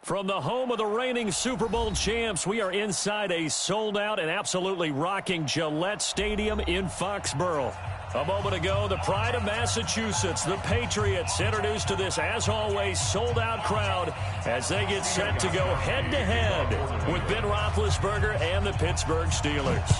From the home of the reigning Super Bowl champs, we are inside a sold-out and absolutely rocking Gillette Stadium in Foxborough. A moment ago, the pride of Massachusetts, the Patriots, introduced to this, as always, sold-out crowd as they get set to go head-to-head with Ben Roethlisberger and the Pittsburgh Steelers.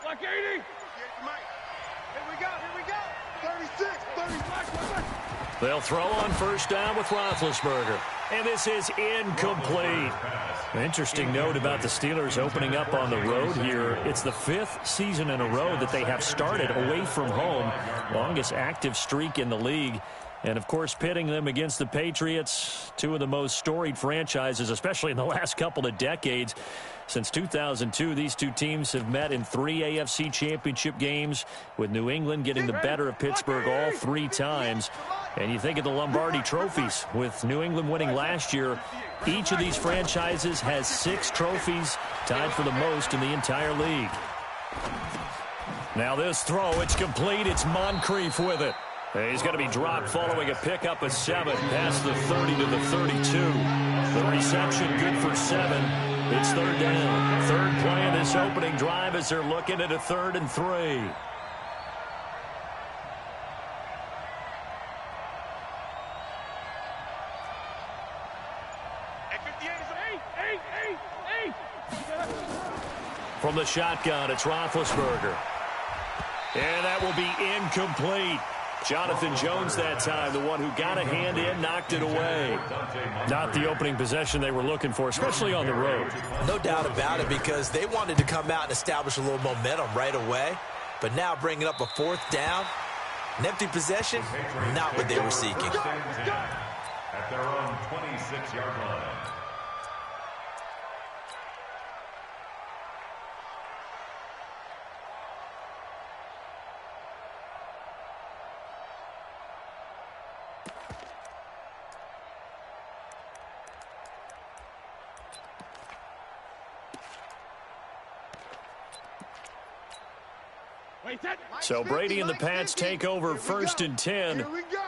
Like 80. Here we go. 36, 35. They'll throw on first down with Roethlisberger. And this is incomplete. An interesting note about the Steelers opening up on the road here. It's the 5th season in a row that they have started away from home. Longest active streak in the league. And, of course, pitting them against the Patriots, two of the most storied franchises, especially in the last couple of decades. Since 2002, these two teams have met in 3 AFC championship games, with New England getting the better of Pittsburgh all 3 times. And you think of the Lombardi trophies, with New England winning last year. Each of these franchises has 6 trophies, tied for the most in the entire league. Now this throw, it's complete. It's Moncrief with it. He's going to be dropped following a pickup of 7 past the 30 to the 32. The reception good for 7. It's third down. Third play of this opening drive as they're looking at a 3rd and 3. From the shotgun, it's Roethlisberger. And that will be incomplete. Jonathan Jones that time, the one who got a hand in, knocked it away. Not the opening possession they were looking for, especially on the road. No doubt about it, because they wanted to come out and establish a little momentum right away. But now bringing up a 4th down, an empty possession, not what they were seeking. At their own 26-yard line. So Brady and the Pats take over 1st and 10. Here we go.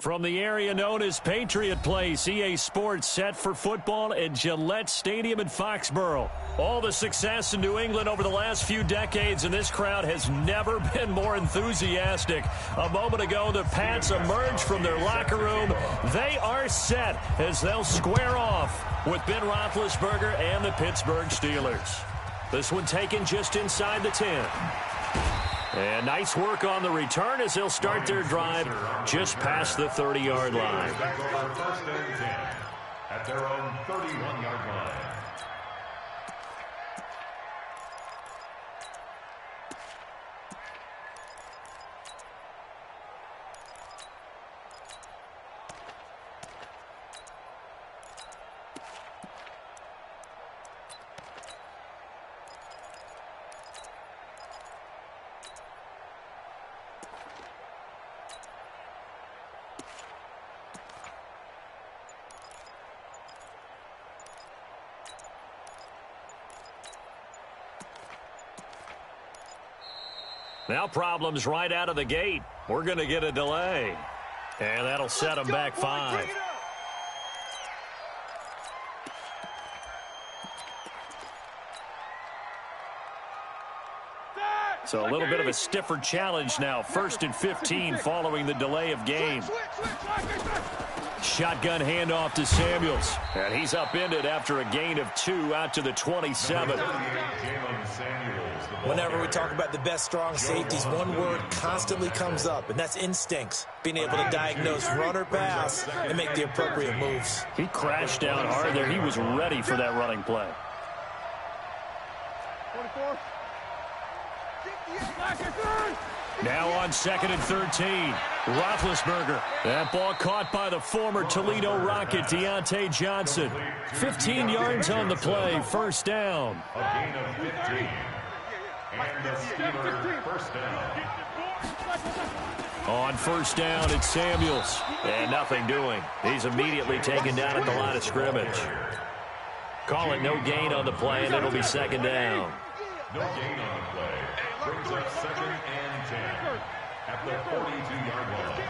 From the area known as Patriot Place, EA Sports set for football at Gillette Stadium in Foxborough. All the success in New England over the last few decades, and this crowd has never been more enthusiastic. A moment ago, the Pats emerged from their locker room. They are set as they'll square off with Ben Roethlisberger and the Pittsburgh Steelers. This one taken just inside the 10. And nice work on the return as they'll start their drive just past the 30-yard line. First and 10 at their own 31-yard line. Now problems right out of the gate. We're going to get a delay. And that'll set them back 5. So a little bit of a stiffer challenge now. 1st and 15 following the delay of game. Shotgun handoff to Samuels. And he's upended after a gain of 2 out to the 27. Whenever we talk about the best strong safeties, one word constantly comes up, and that's instincts. Being able to diagnose run or pass and make the appropriate moves. He crashed down hard there. He was ready for that running play. 44. Now on 2nd and 13. Roethlisberger. That ball caught by the former Toledo Rocket, Deontay Johnson. 15 yards on the play. First down. A gain of 15. And the Steelers first down. On first down, it's Samuels. And nothing doing. He's immediately taken down at the line of scrimmage. Call it no gain on the play, and it'll be 2nd down. No gain on the play. Brings up 2nd and 10 at the 42-yard line.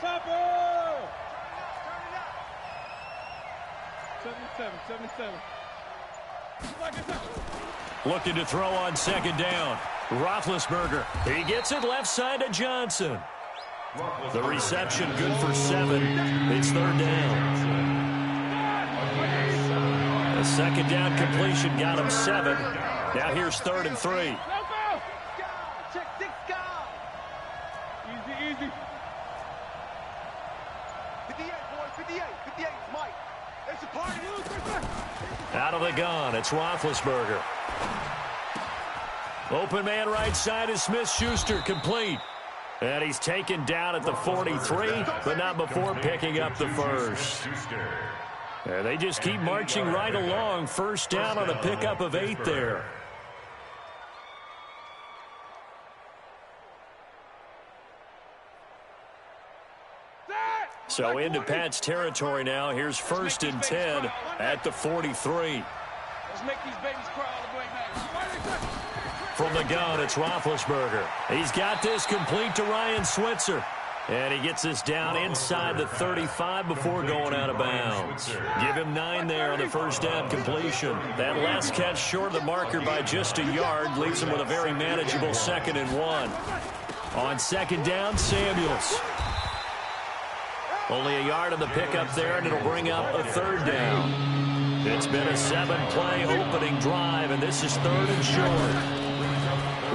Topper! 77. Looking to throw on 2nd down. Roethlisberger. He gets it left side to Johnson. The reception good for 7. It's 3rd down. The 2nd down completion got him 7. Now here's 3rd and 3. Easy. 58, boys. 58, Mike. It's a party. Out of the gun, it's Roethlisberger. Open man right side is Smith-Schuster, complete. And he's taken down at the 43, but not before picking up the first. And they just keep marching right along. First down on a pickup of 8 there. So into Pat's territory now. Here's 1st and 10 at the 43. Let's make these babies cry all the way, man. From the gun, it's Roethlisberger. He's got this complete to Ryan Switzer. And he gets this down inside the 35 before going out of bounds. Give him 9 there on the first down completion. That last catch short of the marker by just a yard leaves him with a very manageable 2nd and 1. On 2nd down, Samuels. Only a yard on the pickup there, and it'll bring up a 3rd down. It's been a 7-play opening drive, and this is 3rd and short.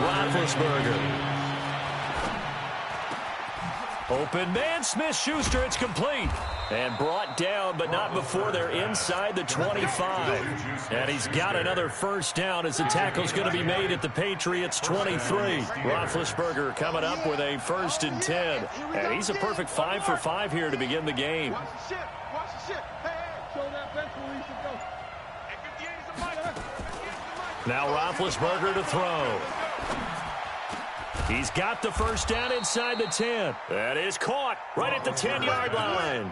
Roethlisberger. Open man, Smith-Schuster, it's complete. And brought down, but not before they're inside the 25. And he's got another first down as the tackle's going to be made at the Patriots' 23. Roethlisberger coming up with a 1st and 10. And he's a perfect 5 for 5 here to begin the game. Watch the ship. Hey, show that bench where he should go. Hey, 58 is a mic. Now Roethlisberger to throw. He's got the first down inside the 10. That is caught right at the 10-yard line.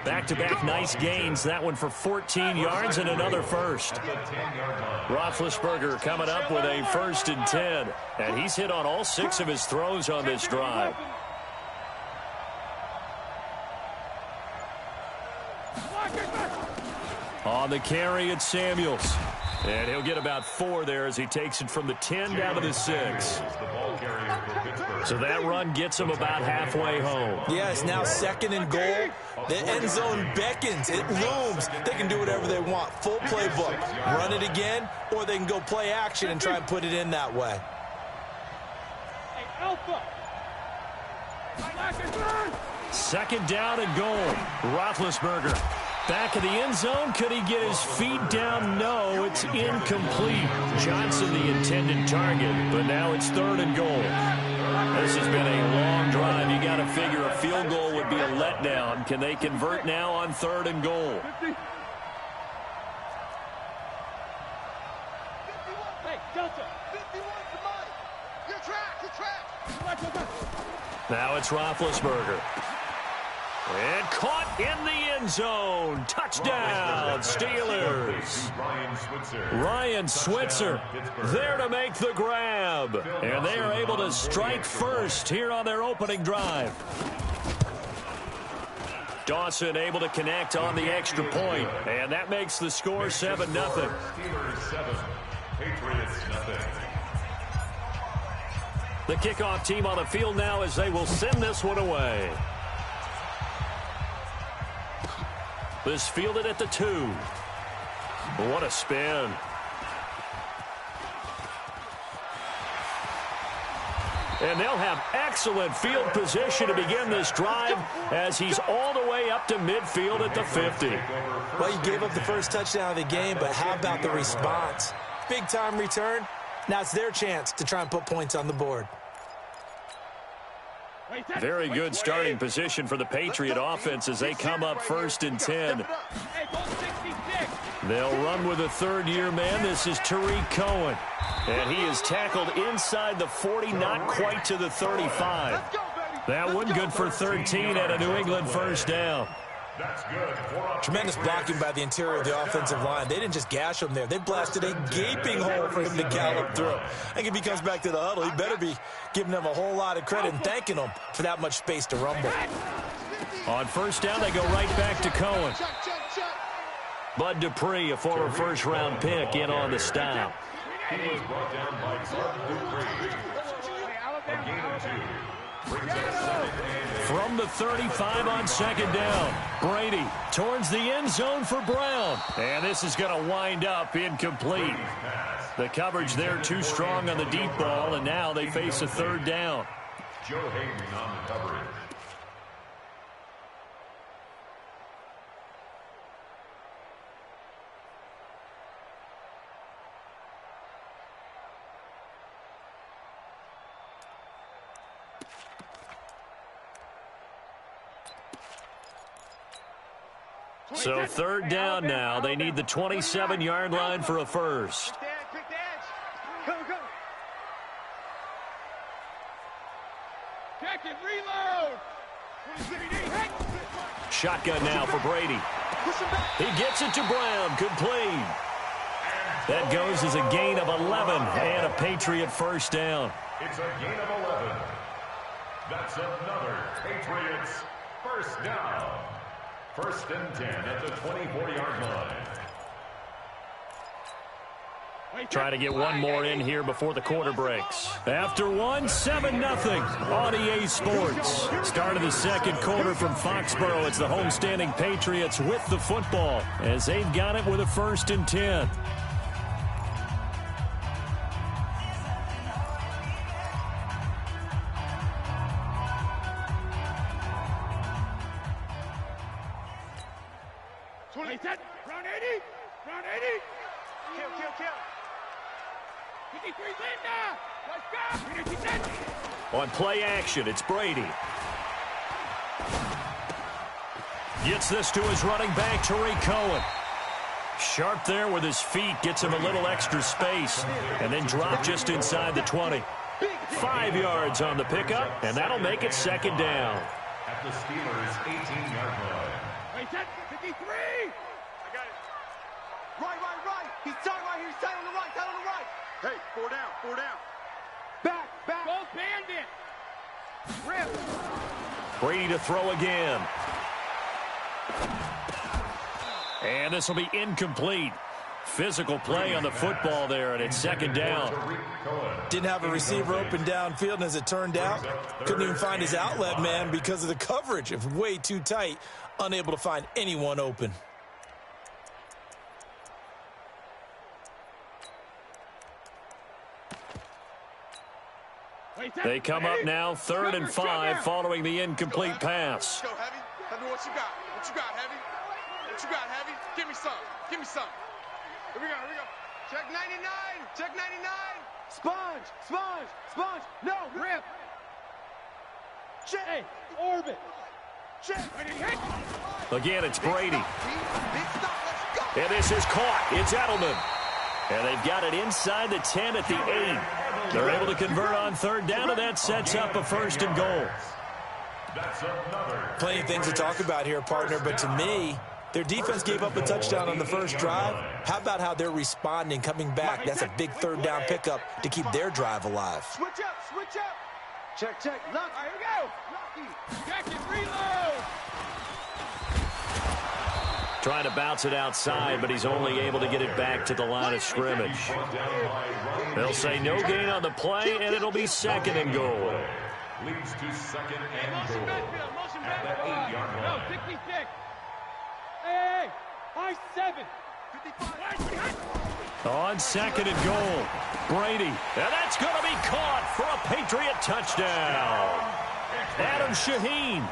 Back-to-back nice gains. That one for 14 yards and another first. Roethlisberger coming up with a 1st and 10. And he's hit on all 6 of his throws on this drive. On the carry, it's Samuels. And he'll get about 4 there as he takes it from the 10 down to the 6. So that run gets him about halfway home. Yeah, it's now 2nd and goal. The end zone beckons. It looms. They can do whatever they want. Full playbook. Run it again, or they can go play action and try and put it in that way. Hey, Alpha. 2nd down and goal. Roethlisberger back in the end zone. Could he get his feet down? No, it's incomplete. Johnson the intended target, but now it's 3rd and goal. This has been a long drive. You got to figure a field goal would be a letdown. Can they convert now on 3rd and goal? Hey, Delta. 51 to Mike. Your track. Now it's Roethlisberger. And caught in the end zone. Touchdown, Steelers. Ryan Switzer there to make the grab. And they are able to strike first here on their opening drive. Dawson able to connect on the extra point. And that makes the score 7-0. Steelers 7, Patriots nothing. The kickoff team on the field now as they will send this one away. This fielded at the 2. What a spin. And they'll have excellent field position to begin this drive as he's all the way up to midfield at the 50. Well, you gave up the first touchdown of the game, but how about the response? Big-time return. Now it's their chance to try and put points on the board. Very good starting position for the Patriot offense as they come up 1st and 10. They'll run with a 3rd-year man. This is Tariq Cohen. And he is tackled inside the 40, not quite to the 35. That one good for 13 at a New England 1st down. That's good. Tremendous blocking by the interior of the offensive line. They didn't just gash him there. They blasted a gaping hole for him to gallop through. I think if he comes back to the huddle, he better be giving them a whole lot of credit and thanking them for that much space to rumble. On 1st down, they go right back to Cohen. Bud Dupree, a former 1st-round pick, in on the stop. He was brought down by Dupree. A gain of 2. Brings up 7 and 8. From the 35 on 2nd down. Brady towards the end zone for Brown. And this is going to wind up incomplete. The coverage there too strong on the deep ball, and now they face a 3rd down. Joe Hayden on the coverage. So 3rd down now. They need the 27-yard line for a first. Go, go. Check it, reload. Shotgun now for Brady. He gets it to Brown. Complete. That goes as a gain of 11 and a Patriot 1st down. It's a gain of 11. That's another Patriots 1st down. 1st and 10 at the 24-yard line. Trying to get one more in here before the quarter breaks. After one, 7-0 on EA Sports. Start of the 2nd quarter from Foxborough. It's the homestanding Patriots with the football as they've got it with a 1st and 10. Round 80. Round 80. Kill. 53 Linda. Let's go. On play action, it's Brady. Gets this to his running back, Tariq Cohen. Sharp there with his feet, gets him a little extra space, and then drop just inside the 20. 5 yards on the pickup, and that'll make it 2nd down. At the Steelers' 18-yard line. Wait, 53. I got it. Right. He's tight right here. He's tight on the right. Hey, 4 down. Back. Both bandit. Rip. Brady to throw again. And this will be incomplete. Physical play on the football there, and it's second down. Didn't have a receiver open downfield, and as it turned out, couldn't even find his outlet man because of the coverage. It was way too tight, unable to find anyone open. They come up now, 3rd and 5, following the incomplete pass. Go, Heavy. Heavy, what you got? What you got, Heavy? What you got, Heavy? Give me some. Give me some. Here we go, here we go. Check 99. Check 99. Sponge. Sponge. Sponge. No, rip. Check. Orbit. Check. Again, it's Brady. Big stop. Let's go. And this is caught. It's Edelman. And they've got it inside the 10 at the 8. They're able to convert on 3rd down, and that sets up a 1st and goal. Plenty of things to talk about here, partner, but to me, their defense gave up a touchdown on the first drive. How about how they're responding, coming back? That's a big 3rd down pickup to keep their drive alive. Switch up. Switch up. Check, check. Lock. All right, here we go. Lucky. Check it. Reload. Trying to bounce it outside, but he's only able to get it back to the line of scrimmage. They'll say no gain on the play, and it'll be 2nd and goal. Leads to 2nd and goal at the 8-yard line. No, 66. Hey, high 7. 55. On 2nd and goal, Brady. And that's going to be caught for a Patriot touchdown. Adam Shaheen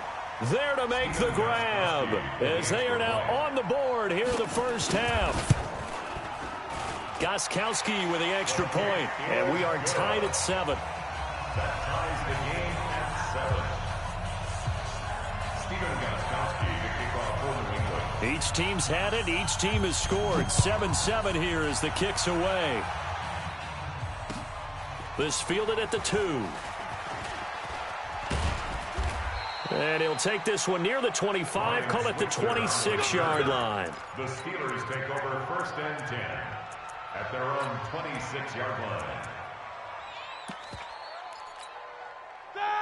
there to make the grab as they are now on the board here in the first half. Gostkowski with the extra point, and we are tied at 7. That ties the game at 7. Stephen Gostkowski to kick off for New England. Each team's had it. Each team has scored. 7-7 here as the kick's away. This fielded at the 2. And he'll take this one near the 25, call it the 26-yard line. The Steelers take over 1st and 10 at their own 26-yard line.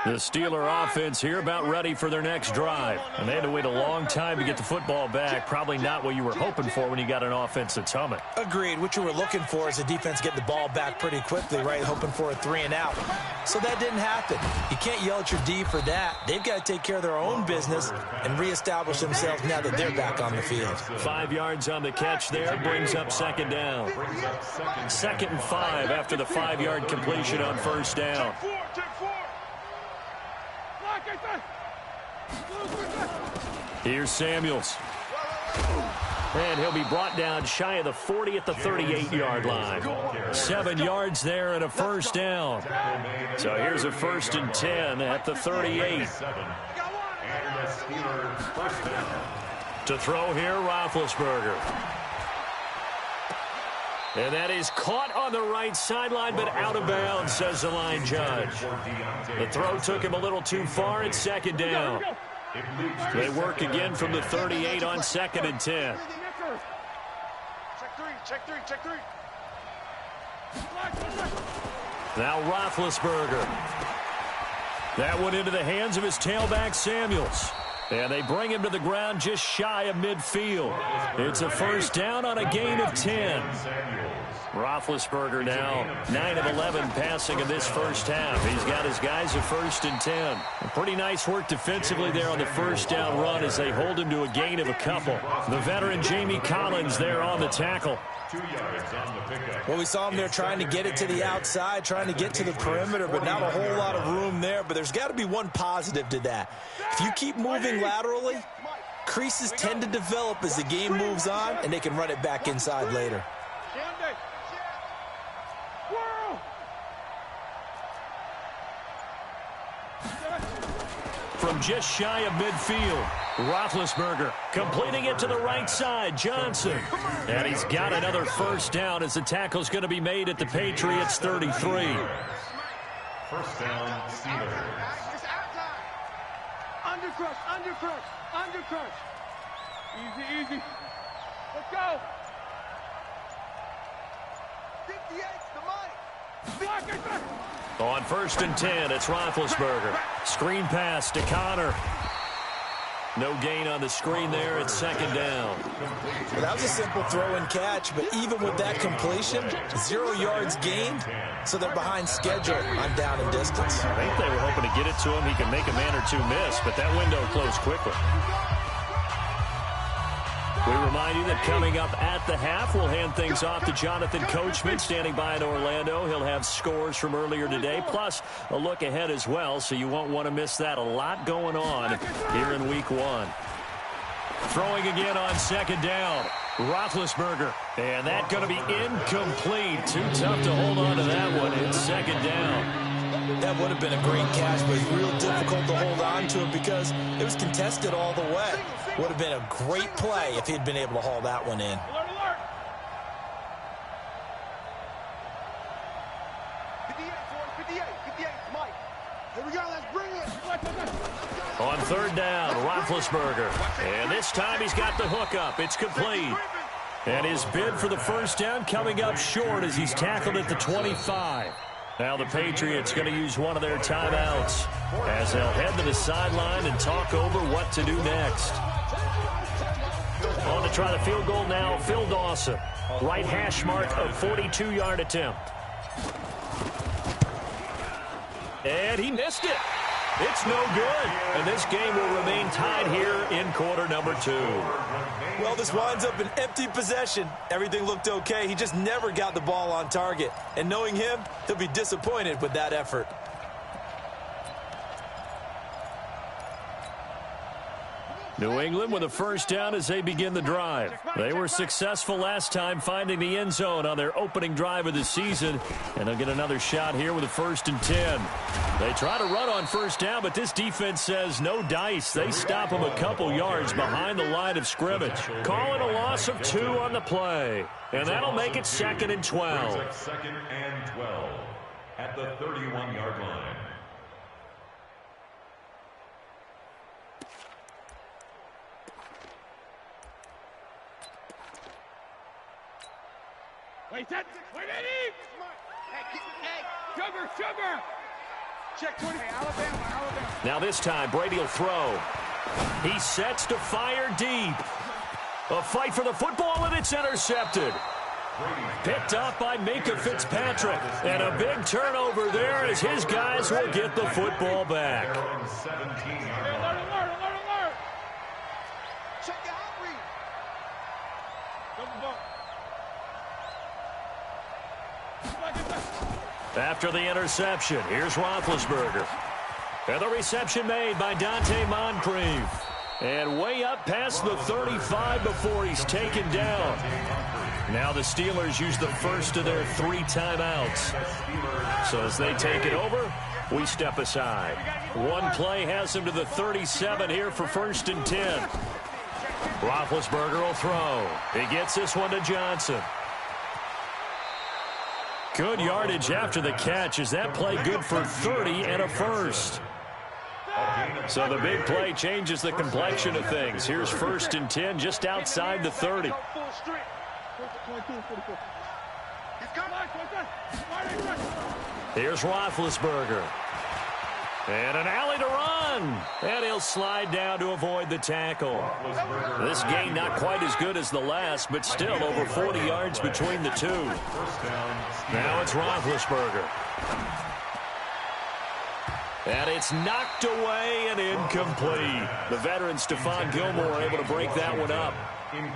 The Steeler offense here about ready for their next drive. And they had to wait a long time to get the football back. Probably not what you were hoping for when you got an offense that's humming. Agreed. What you were looking for is a defense getting the ball back pretty quickly, right? Hoping for a 3 and out. So that didn't happen. You can't yell at your D for that. They've got to take care of their own business and reestablish themselves now that they're back on the field. 5 yards on the catch there. Brings up 2nd down. 2nd and 5 after the 5-yard completion on 1st down. Here's Samuels. And he'll be brought down shy of the 40 at the 38-yard line. 7 yards there and a 1st down. So here's a 1st and 10 at the 38. To throw here, Roethlisberger. And that is caught on the right sideline, but out of bounds, says the line judge. The throw took him a little too far. It's 2nd down. They work again from the 38 on 2nd and 10. Check three. Now Roethlisberger. That one into the hands of his tailback, Samuels. And they bring him to the ground just shy of midfield. It's a 1st down on a gain of 10. Roethlisberger now 9 of 11 passing in this first half. He's got his guys a 1st and 10. Pretty nice work defensively there on the 1st down run as they hold him to a gain of a couple. The veteran Jamie Collins there on the tackle. 2 yards on the pickup. Well, we saw him there trying to get it to the outside, trying to get to the perimeter, but not a whole lot of room there. But there's got to be one positive to that. If you keep moving laterally, creases tend to develop as the game moves on, and they can run it back inside later. From just shy of midfield, Roethlisberger completing it to the right side. Johnson. And he's got another 1st down as the tackle's going to be made at the Patriots 33. 1st down, Steelers. Undercrush. Easy. Let's go. 58's the money. On 1st and 10, it's Roethlisberger. Screen pass to Connor. No gain on the screen there. It's second down. Well, that was a simple throw and catch, but even with that completion, 0 yards gained, so they're behind schedule on down and distance. I think they were hoping to get it to him. He could make a man or two miss, but that window closed quickly. We remind you that coming up at the half, we'll hand things off to Jonathan Coachman, standing by in Orlando. He'll have scores from earlier today, plus a look ahead as well, so you won't want to miss that. A lot going on here in Week 1. Throwing again on second down. Roethlisberger, and that going to be incomplete. Too tough to hold on to that one. It's second down. That would have been a great catch, but it's real difficult to hold on to it because it was contested all the way. Would have been a great play if he'd been able to haul that one in. On third down, Roethlisberger. And this time he's got the hook up. It's complete. And his bid for the first down coming up short as he's tackled at the 25. Now the Patriots going to use one of their timeouts as they'll head to the sideline and talk over what to do next. On to try the field goal now, Phil Dawson. Right hash mark of 42-yard attempt. And he missed it. It's no good. And this game will remain tied here in quarter number 2. Well, this winds up an empty possession. Everything looked okay. He just never got the ball on target. And knowing him, he'll be disappointed with that effort. New England with a first down as they begin the drive. They were successful last time finding the end zone on their opening drive of the season, and they'll get another shot here with a 1st and 10. They try to run on first down, but this defense says no dice. They stop them a couple yards behind the line of scrimmage. Calling a loss of 2 on the play, and that'll make it 2nd and 12. 2nd and 12 at the 31-yard line. Wait, Eddie! Hey, sugar! Check 20. Hey, Alabama. Now this time, Brady will throw. He sets to fire deep. A fight for the football, and it's intercepted. Picked up by Minka Fitzpatrick. And a big turnover there as his guys will get the football back. Alert! Check the hot read. Double bump. After the interception, here's Roethlisberger. And the reception made by Dante Moncrief. And way up past the 35 before he's taken down. Now the Steelers use the first of their 3 timeouts. So as they take it over, we step aside. One play has him to the 37 here for 1st and 10. Roethlisberger will throw. He gets this one to Johnson. Good yardage after the catch. Is that play good for 30 and a first? So the big play changes the complexion of things. Here's 1st and 10 just outside the 30. Here's Roethlisberger. And an alley to run. And he'll slide down to avoid the tackle. This game not quite as good as the last, but still over 40 yards between the two. Now it's Roethlisberger. And it's knocked away and incomplete. The veteran Stephon Gilmore able to break that one up.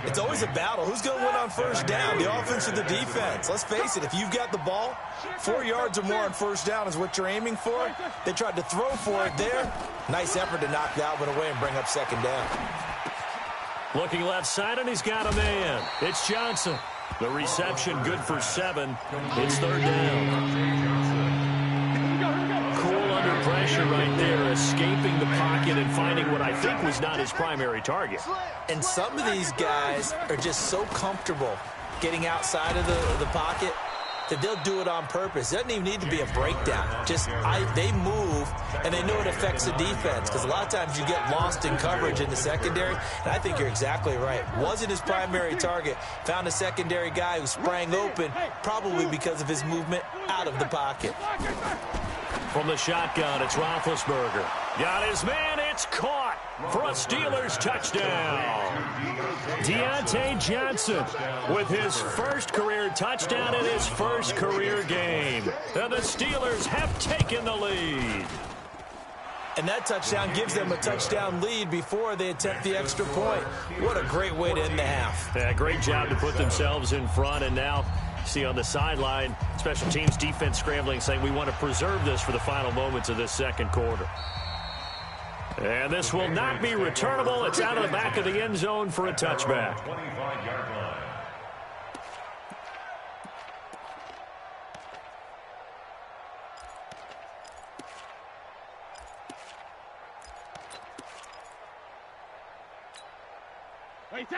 It's always a battle. Who's going to win on first down, the offense or the defense? Let's face it, if you've got the ball, 4 yards or more on first down is what you're aiming for. They tried to throw for it there. Nice effort to knock that one away and bring up second down. Looking left side, and he's got a man. It's Johnson. The reception good for 7. It's 3rd down. Under pressure right there, escaping the pocket and finding what I think was not his primary target. And some of these guys are just so comfortable getting outside of the pocket that they'll do it on purpose. It doesn't even need to be a breakdown. Just they move, and they know it affects the defense because a lot of times you get lost in coverage in the secondary, and I think you're exactly right. Wasn't his primary target. Found a secondary guy who sprang open, probably because of his movement out of the pocket. From the shotgun, it's Roethlisberger. Got his man, it's caught for a Steelers touchdown. Deontay Johnson with his first career touchdown in his first career game. And the Steelers have taken the lead. And that touchdown gives them a touchdown lead before they attempt the extra point. What a great way to end the half. Yeah, great job to put themselves in front, and now see on the sideline, special teams defense scrambling, saying we want to preserve this for the final moments of this second quarter. And this will not be returnable. It's out of the back of the end zone for a touchback. 25-yard line.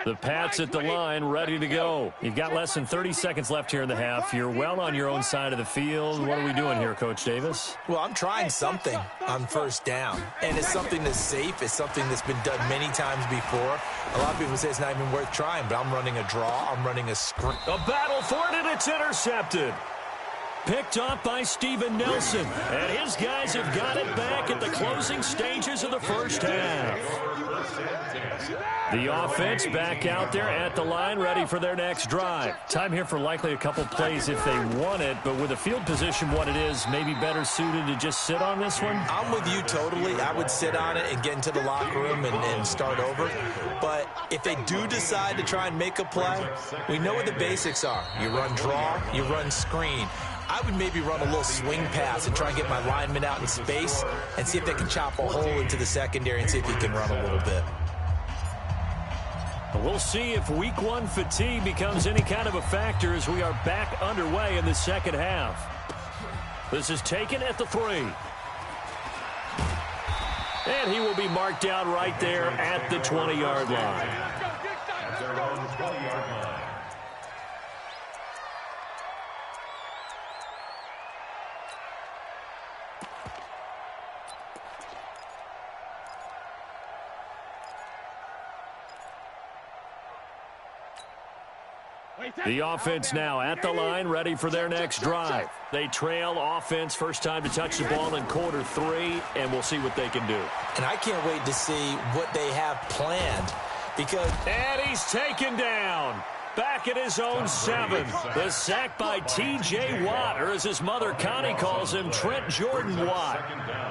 The Pats at the line, ready to go. You've got less than 30 seconds left here in the half. You're well on your own side of the field. What are we doing here, Coach Davis? Well, I'm trying something on first down, and it's something that's safe. It's something that's been done many times before. A lot of people say it's not even worth trying, but I'm running a draw. I'm running a screen. A battle for it, and it's intercepted. Picked off by Steven Nelson, and his guys have got it back at the closing stages of the first half. The offense back out there at the line, ready for their next drive. Time here for likely a couple plays if they want it, but with the field position what it is, maybe better suited to just sit on this one? I'm with you totally. I would sit on it and get into the locker room and start over. But if they do decide to try and make a play, we know what the basics are. You run draw, you run screen. I would maybe run a little swing pass and try and get my lineman out in space and see if they can chop a hole into the secondary and see if he can run a little bit. We'll see if week one fatigue becomes any kind of a factor as we are back underway in the second half. This is taken at the 3. And he will be marked out right there at the 20-yard line. At their own 20-yard line. The offense now at the line, ready for their next drive. They trail offense, first time to touch the ball in quarter 3, and we'll see what they can do. And I can't wait to see what they have planned because... And he's taken down. Back at his own 7. The sack by T.J. Watt, or as his mother Connie calls him, Trent Jordan Watt.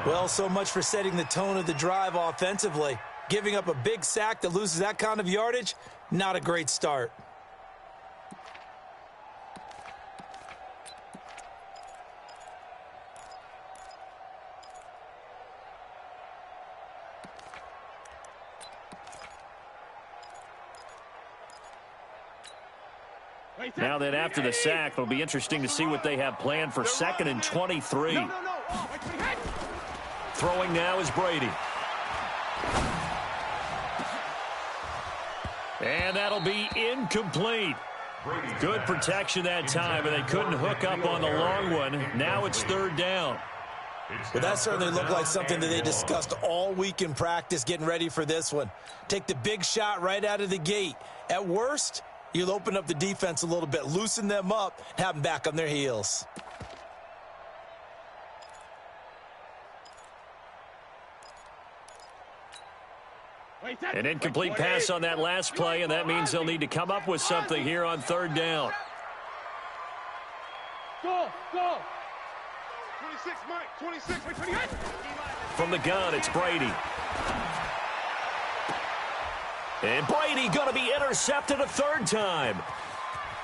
Well, so much for setting the tone of the drive offensively. Giving up a big sack that loses that kind of yardage, not a great start. Now that after the sack, it'll be interesting to see what they have planned for 2nd and 23. Throwing now is Brady. And that'll be incomplete. Good protection that time, and they couldn't hook up on the long one. Now it's 3rd down. Well, that certainly looked like something that they discussed all week in practice getting ready for this one. Take the big shot right out of the gate. At worst, you'll open up the defense a little bit, loosen them up, have them back on their heels. An incomplete pass on that last play, and that means they'll need to come up with something here on 3rd down. Go, go. 26, Mike, 26, wait, 28. From the gun, it's Brady. And Brady going to be intercepted a 3rd time.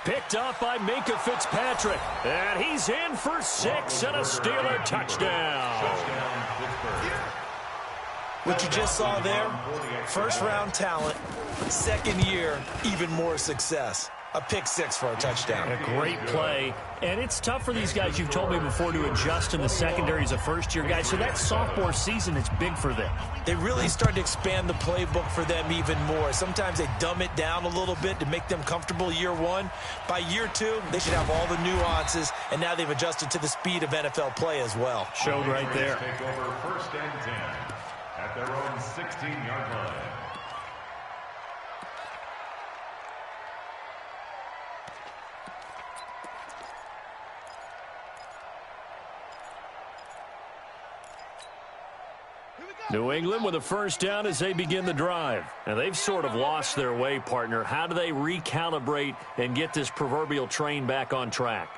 Picked off by Minkah Fitzpatrick. And he's in for 6 and a Steeler touchdown. What you just saw there, first-round talent, 2nd year, even more success. A pick 6 for a touchdown. A great play. And it's tough for these guys, you've told me before, to adjust in the secondary as a first-year guy. So that sophomore season is big for them. They really start to expand the playbook for them even more. Sometimes they dumb it down a little bit to make them comfortable year 1. By year 2, they should have all the nuances, and now they've adjusted to the speed of NFL play as well. Showed right there. Take over 1st and 10 at their own 16-yard line. New England with a first down as they begin the drive. And they've sort of lost their way, partner. How do they recalibrate and get this proverbial train back on track?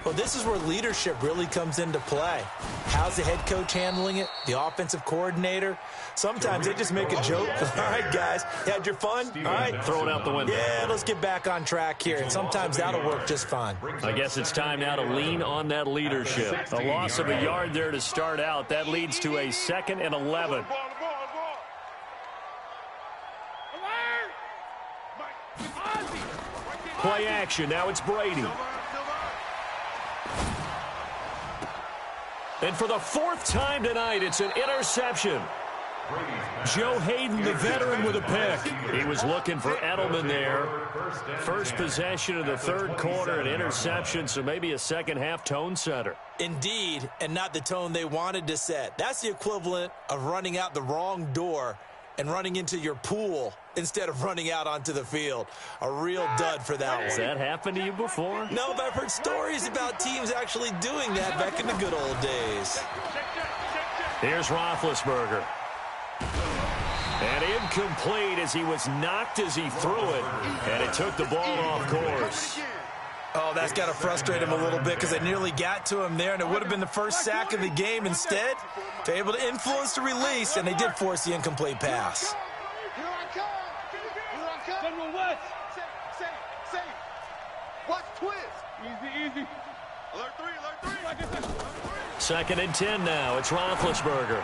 Well, this is where leadership really comes into play. How's the head coach handling it? The offensive coordinator? Sometimes they just make a joke. All right, guys, you had your fun? All right. Throw it out the window. Yeah, let's get back on track here. And sometimes that'll work just fine. I guess it's time now to lean on that leadership. A loss of a yard there to start out. That leads to a 2nd and 11. Play action. Now it's Brady. And for the 4th time tonight, it's an interception. Joe Hayden, the veteran, with a pick. He was looking for Edelman there. First possession of the 3rd quarter, an interception, so maybe a second-half tone setter. Indeed, and not the tone they wanted to set. That's the equivalent of running out the wrong door and running into your pool instead of running out onto the field. A real dud for that one. Has that happened to you before? No, but I've heard stories about teams actually doing that back in the good old days. Here's Roethlisberger. And incomplete as he was knocked as he threw it. And it took the ball off course. Oh, that's got to frustrate him a little bit because they nearly got to him there, and it would have been the first sack of the game. Instead, they're able to influence the release, and they did force the incomplete pass. Watch twist. Easy. Alert 3. 2nd and 10 now. It's Roethlisberger.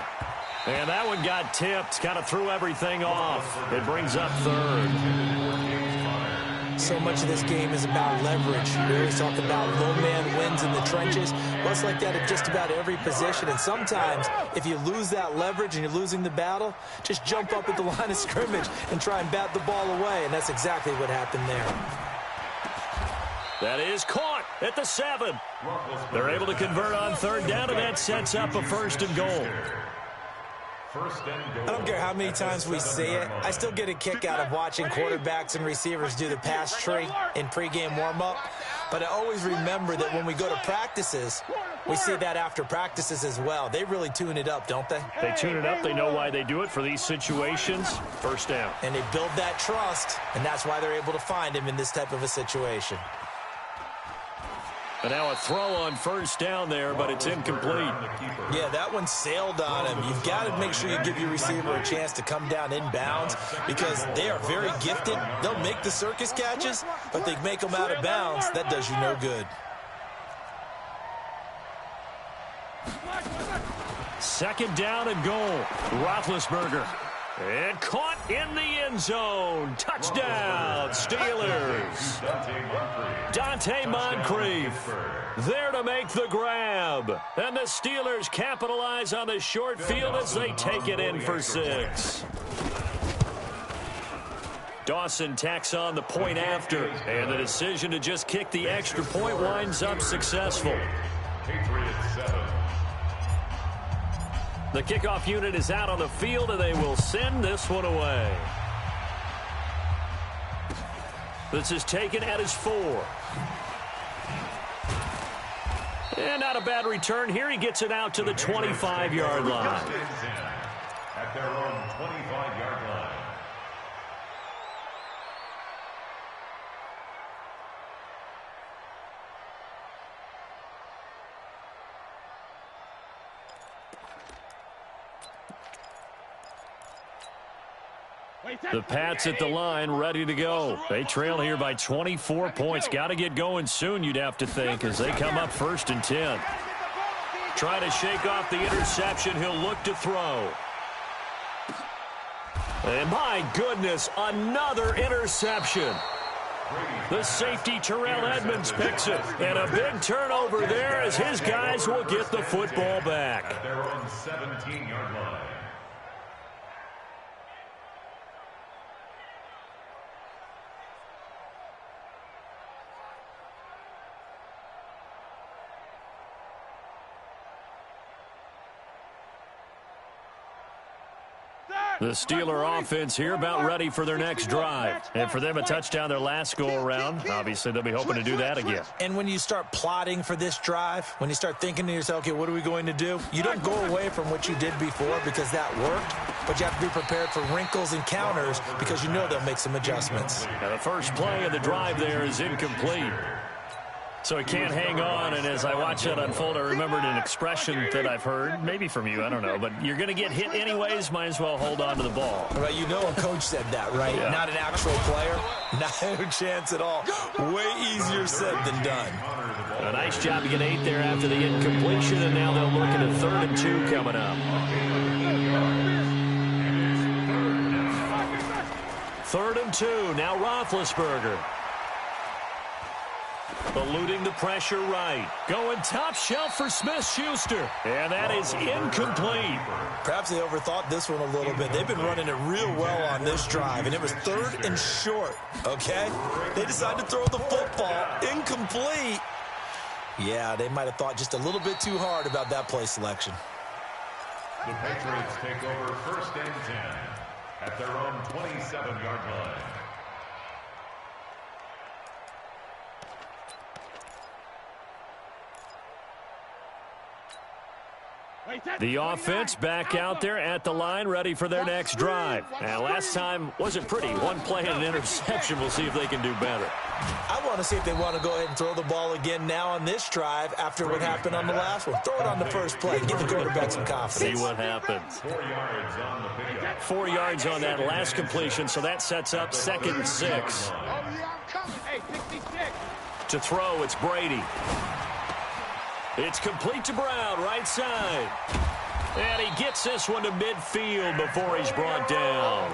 And that one got tipped. Kind of threw everything off. It brings up 3rd. So much of this game is about leverage. We always talk about low man wins in the trenches. Well, it's like that at just about every position. And sometimes, if you lose that leverage and you're losing the battle, just jump up at the line of scrimmage and try and bat the ball away. And that's exactly what happened there. That is caught at the 7. They're able to convert on 3rd down, and that sets up a 1st and goal. I don't care how many times we see it. I still get a kick out of watching quarterbacks and receivers do the pass tree in pregame warm-up. But I always remember that when we go to practices, we see that after practices as well. They really tune it up, don't they? They tune it up. They know why they do it for these situations. 1st down. And they build that trust, and that's why they're able to find him in this type of a situation. And now a throw on 1st down there, but it's incomplete. Yeah, that one sailed on him. You've got to make sure you give your receiver a chance to come down inbounds because they are very gifted. They'll make the circus catches, but they make them out of bounds. That does you no good. 2nd down and goal. Roethlisberger. And caught in the end zone. Touchdown, Steelers. Dante Moncrief there to make the grab. And the Steelers capitalize on the short field as they take it in for 6. Dawson tacks on the point after. And the decision to just kick the extra point winds up successful. Patriots 7. The kickoff unit is out on the field, and they will send this one away. This is taken at his 4. And not a bad return here. He gets it out to the 25-yard line. At their own 25-yard line. The Pats at the line, ready to go. They trail here by 24 points. Got to get going soon, you'd have to think, as they come up 1st and 10. Try to shake off the interception. He'll look to throw. And my goodness, another interception. The safety, Terrell Edmonds, picks it. And a big turnover there as his guys will get the football back. At their own 17-yard line. The Steeler offense here about ready for their next drive. And for them, a touchdown their last go-around. Obviously, they'll be hoping to do that again. And when you start plotting for this drive, when you start thinking to yourself, okay, what are we going to do? You don't go away from what you did before because that worked, but you have to be prepared for wrinkles and counters because you know they'll make some adjustments. Now, the first play of the drive there is incomplete. So he can't hang on, and as I watch that unfold, I remembered an expression that I've heard, maybe from you, I don't know, but you're going to get hit anyways, might as well hold on to the ball. Right, you know a coach said that, right? Yeah. Not an actual player. No chance at all. Way easier said than done. A nice job to get 8 there after the incompletion, and now they'll look at a 3rd and 2 coming up. 3rd and 2, now Roethlisberger. Eluding the pressure right. Going top shelf for Smith-Schuster. And that is incomplete. Perhaps they overthought this one a little bit. They've been running it real well on this drive, and it was 3rd and short, okay? They decided to throw the football. Incomplete. Yeah, they might have thought just a little bit too hard about that play selection. The Patriots take over 1st and 10 at their own 27-yard line. The offense back out there at the line, ready for their next drive. And last time wasn't pretty. One play and an interception. We'll see if they can do better. I want to see if they want to go ahead and throw the ball again now on this drive after what happened on the last one. Throw it on the first play. Give the quarterback some confidence. See what happens. 4 yards on the pickup. 4 yards on that last completion, so that sets up 2nd and 6. To throw, it's Brady. It's complete to Brown, right side. And he gets this one to midfield before he's brought down.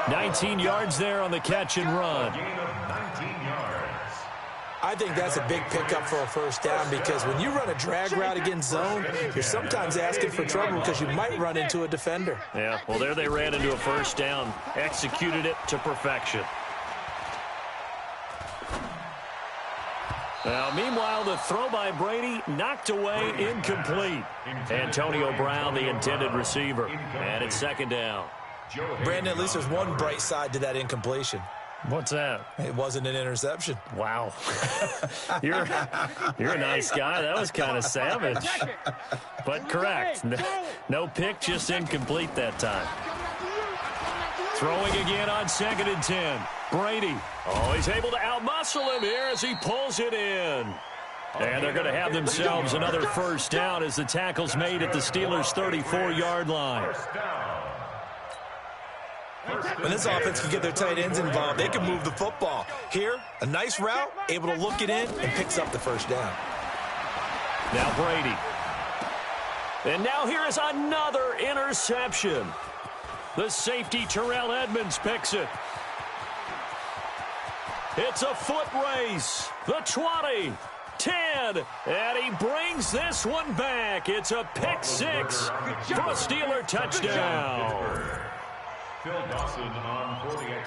19 yards there on the catch and run. I think that's a big pickup for a 1st down because when you run a drag route against zone, you're sometimes asking for trouble because you might run into a defender. Yeah, well, there they ran into a 1st down. Executed it to perfection. Now, meanwhile, the throw by Brady knocked away, incomplete. Antonio Brown, the intended receiver. And it's 2nd down. Brandon, at least there's one bright side to that incompletion. What's that? It wasn't an interception. Wow. You're a nice guy. That was kind of savage. But correct. No pick, just incomplete that time. Throwing again on 2nd and 10. Brady. Oh, he's able to outmuscle him here as he pulls it in. And they're going to have themselves another 1st down as the tackle's made at the Steelers' 34-yard line. When this offense can get their tight ends involved, they can move the football. Here, a nice route, able to look it in, and picks up the 1st down. Now Brady. And now here is another interception. The safety, Terrell Edmonds, picks it. It's a foot race. The 20, 10, and he brings this one back. It's a pick 6 for a Steeler touchdown.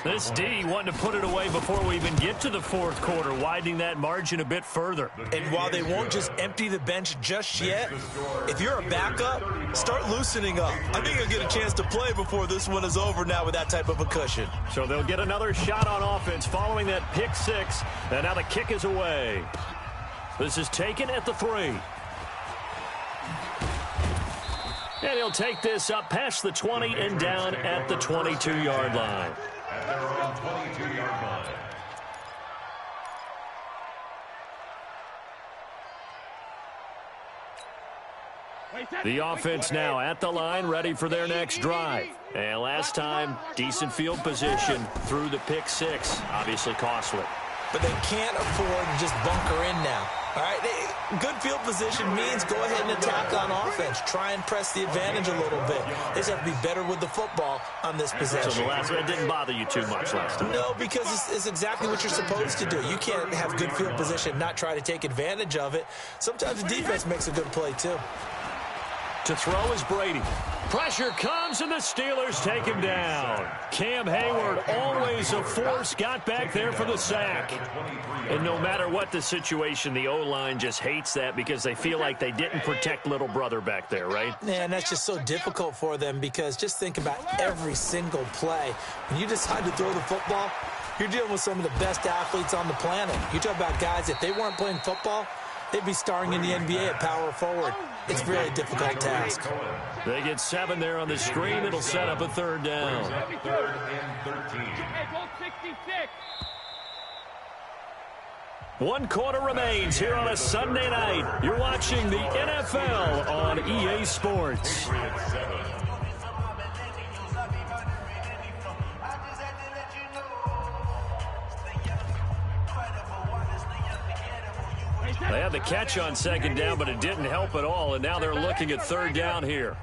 This D wanting to put it away before we even get to the 4th quarter, widening that margin a bit further. And while they won't just empty the bench just yet, if you're a backup, start loosening up. I think you'll get a chance to play before this one is over now with that type of a cushion. So they'll get another shot on offense following that pick 6, and now the kick is away. This is taken at the 3. And he'll take this up past the 20 and down at the 22-yard line. At their own 22-yard line. The offense now at the line, ready for their next drive. And last time, decent field position through the pick 6. Obviously costly. But they can't afford to just bunker in now. All right, good field position means go ahead and attack on offense. Try and press the advantage a little bit. They just have to be better with the football on this possession. So the last one didn't bother you too much last time? No, because it's exactly what you're supposed to do. You can't have good field position, not try to take advantage of it. Sometimes the defense makes a good play, too. To throw is Brady. Pressure comes, and the Steelers take him down. Cam Hayward, always a force, got back there for the sack. And no matter what the situation, the O-line just hates that because they feel like they didn't protect little brother back there, right? Yeah, and that's just so difficult for them because just think about every single play. When you decide to throw the football, you're dealing with some of the best athletes on the planet. You talk about guys, if they weren't playing football, they'd be starring in the NBA at power forward. It's really a difficult task. They get 7 there on the screen. It'll set up a third down. 3rd and 13. 1 quarter remains here on a Sunday night. You're watching the NFL on EA Sports. They had the catch on 2nd down, but it didn't help at all, and now they're looking at 3rd down here.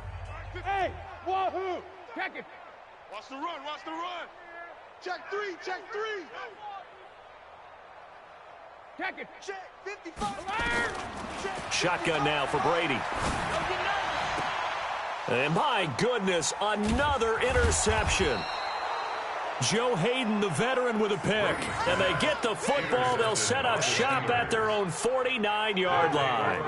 Hey, wahoo! Check it. Watch the run, watch the run. Check 3, check 3. Check it. Check 55. Shotgun now for Brady. And my goodness, another interception. Joe Hayden, the veteran, with a pick. And they get the football. They'll set up shop at their own 49-yard line.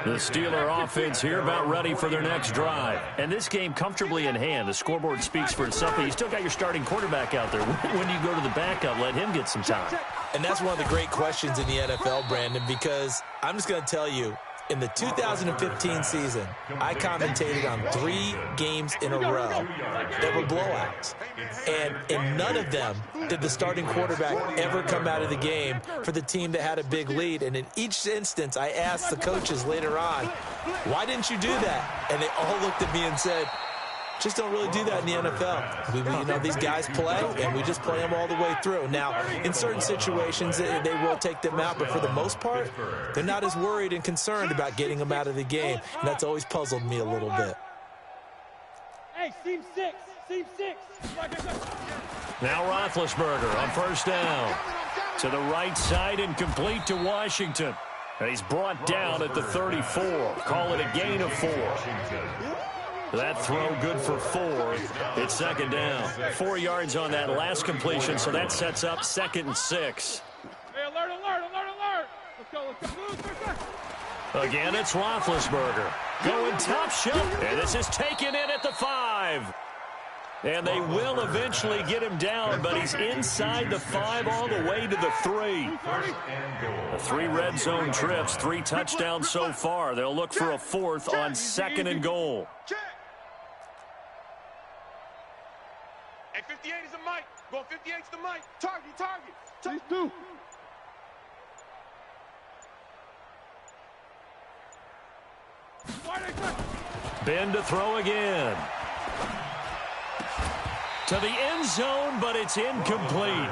The Steeler offense here about ready for their next drive. And this game comfortably in hand. The scoreboard speaks for itself, but you still got your starting quarterback out there. When do you go to the backup? Let him get some time. And that's one of the great questions in the NFL, Brandon, because I'm just going to tell you, in the 2015 season, I commentated on 3 games in a row that were blowouts. And in none of them did the starting quarterback ever come out of the game for the team that had a big lead. And in each instance, I asked the coaches later on, why didn't you do that? And they all looked at me and said, just don't really do that in the NFL. These guys play, and we just play them all the way through. Now, in certain situations, they will take them out, but for the most part, they're not as worried and concerned about getting them out of the game, and that's always puzzled me a little bit. Hey, seam 6, seam 6. Now Roethlisberger on 1st down. To the right side and complete to Washington. And he's brought down at the 34. Call it a gain of 4. That throw good for 4. It's 2nd down. 4 yards on that last completion, so that sets up 2nd and 6. Hey, alert, alert, alert, alert. Let's go, let's go. Again, it's Roethlisberger. Going top shelf, and this is taken in at the 5. And they will eventually get him down, but he's inside the 5 all the way to the 3. 3 red zone trips, 3 touchdowns so far. They'll look for a 4th on 2nd and goal. Hey, 58 is the mic. Go 58 is the mic. Target, target. These 2. Ben to throw again. To the end zone, but it's incomplete.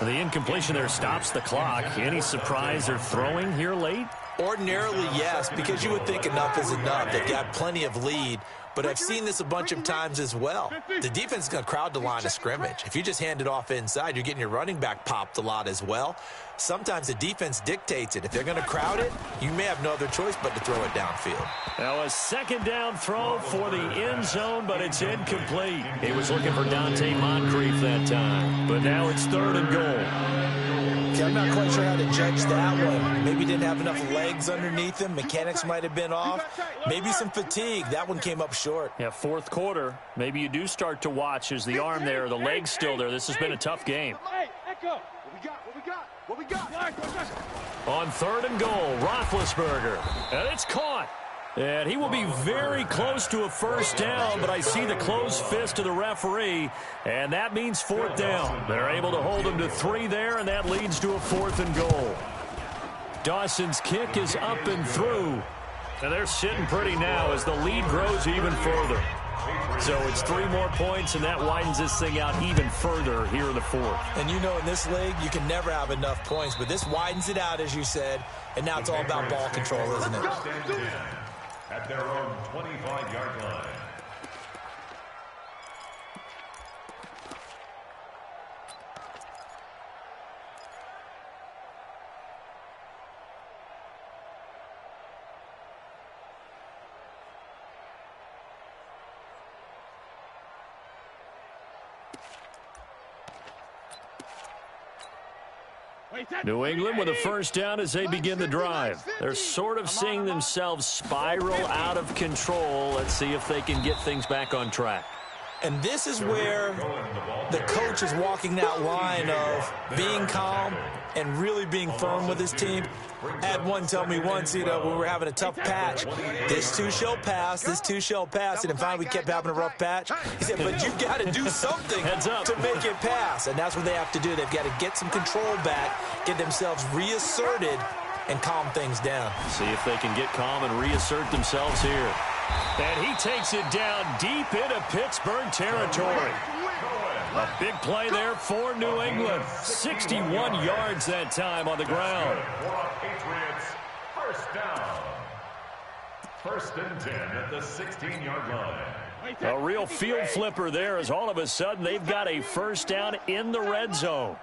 The incompletion there stops the clock. Any surprise they're throwing here late? Ordinarily, yes, because you would think enough is enough. They've got plenty of lead, but I've seen this a bunch of times as well. The defense is going to crowd the line of scrimmage. If you just hand it off inside, you're getting your running back popped a lot as well. Sometimes the defense dictates it. If they're going to crowd it, you may have no other choice but to throw it downfield. Now a 2nd down throw for the end zone, but it's incomplete. He was looking for Dante Moncrief that time, but now it's 3rd and goal. See, I'm not quite sure how to judge that one. Maybe didn't have enough legs underneath him. Mechanics might have been off. Maybe some fatigue. That one came up short. Yeah, 4th quarter. Maybe you do start to watch as the arm there, the leg's still there. This has been a tough game. Hey, Echo. What we got? What we got? What we got? On 3rd and goal, Roethlisberger. And it's caught. And he will be very close to a 1st down, but I see the closed fist of the referee, and that means 4th down. They're able to hold him to 3 there, and that leads to a 4th and goal. Dawson's kick is up and through. And they're sitting pretty now as the lead grows even further. So it's 3 more points, and that widens this thing out even further here in the 4th. And you know, in this league, you can never have enough points, but this widens it out, as you said, and now it's all about ball control, isn't it? At their own 25-yard line. New England with a first down as they begin the drive. They're sort of seeing themselves spiral out of control. Let's see if they can get things back on track. And this is where the coach is walking that line of being calm and really being firm with his team. I had one tell me once, when we were having a tough patch, this too shall pass, this too shall pass. And finally we kept having a rough patch. He said, but you've got to do something to make it pass. And that's what they have to do. They've got to get some control back, get themselves reasserted, and calm things down. See if they can get calm and reassert themselves here. And he takes it down deep into Pittsburgh territory. A big play there for New England. 61 yards that time on the ground. Patriots, first down. First and 10 at the 16-yard line. A real field flipper there as all of a sudden they've got a first down in the red zone.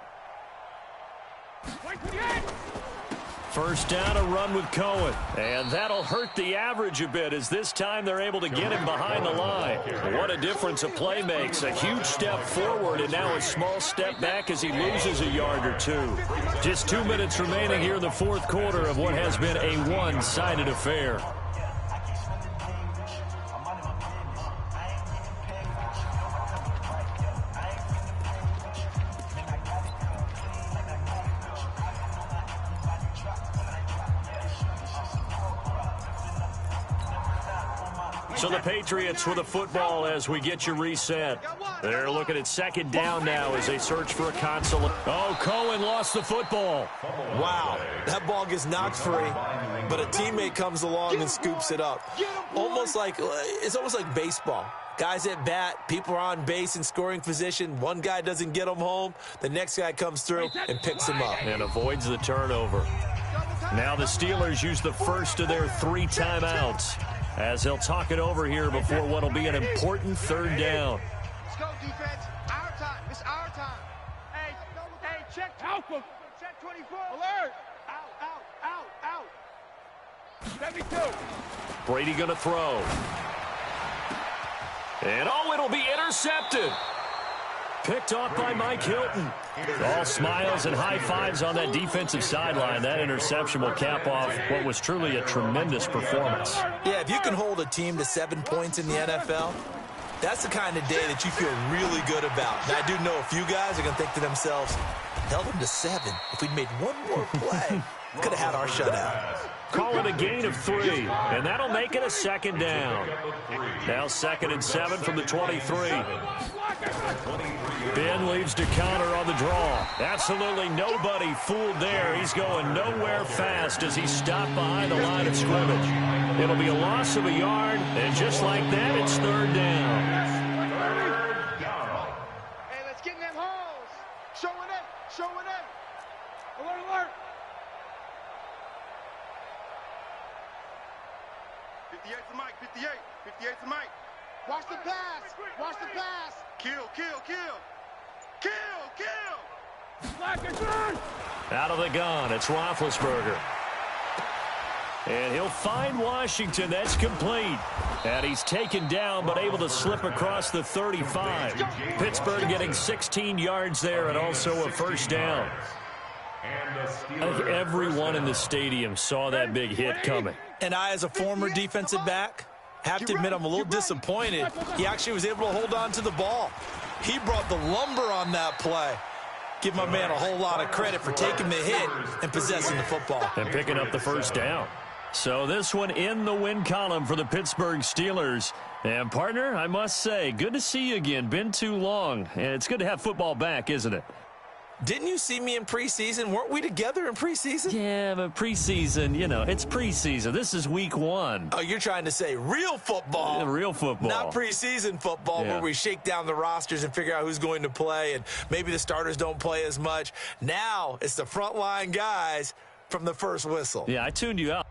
First down, a run with Cohen. And that'll hurt the average a bit as this time they're able to get him behind the line. What a difference a play makes. A huge step forward and now a small step back as he loses a yard or two. Just 2 minutes remaining here in the fourth quarter of what has been a one-sided affair. So the Patriots with the football as we get you reset. They're looking at second down now as they search for a console. Oh, Cohen lost the football. Wow, that ball gets knocked free, but a teammate comes along and scoops it up. It's almost like baseball. Guys at bat, people are on base in scoring position. One guy doesn't get them home. The next guy comes through and picks him up. And avoids the turnover. Now the Steelers use the first of their 3 timeouts as they'll talk it over here before what will be an important third down. Let's go, defense. Our time. It's our time. Hey, check. Alpha. Check 24. Alert. Out. 72. Brady going to throw. And, it'll be intercepted. Picked off by Mike Hilton. All smiles and high fives on that defensive sideline. That interception will cap off what was truly a tremendous performance. Yeah, if you can hold a team to 7 points in the NFL, that's the kind of day that you feel really good about. And I do know a few guys are going to think to themselves, held them to 7. If we'd made one more play, could have had our shutout. Call it a gain of 3, and that'll make it a second down. Now 2nd and 7 from the 23. Ben leaves to counter on the draw. Absolutely nobody fooled there. He's going nowhere fast as he's stopped behind the line of scrimmage. It'll be a loss of a yard, and just like that, it's third down. Hey, let's get in them holes. Showing in. Alert. 58 to Mike, 58. 58 to Mike. Watch the pass. Kill. Out of the gun, it's Roethlisberger. And he'll find Washington. That's complete. And he's taken down, but able to slip across the 35. Pittsburgh getting 16 yards there and also a first down. I think everyone in the stadium saw that big hit coming. And I, as a former defensive back, have to admit I'm a little disappointed. He actually was able to hold on to the ball. He brought the lumber on that play. Give my man a whole lot of credit for taking the hit and possessing the football. And picking up the first down. So this one in the win column for the Pittsburgh Steelers. And, partner, I must say, good to see you again. Been too long. And it's good to have football back, isn't it? Didn't you see me in preseason? Weren't we together in preseason? Yeah, but preseason, it's preseason. This is week 1. Oh, you're trying to say real football. Yeah, real football. Not preseason football where we shake down the rosters and figure out who's going to play, and maybe the starters don't play as much. Now it's the frontline guys from the first whistle. Yeah, I tuned you out.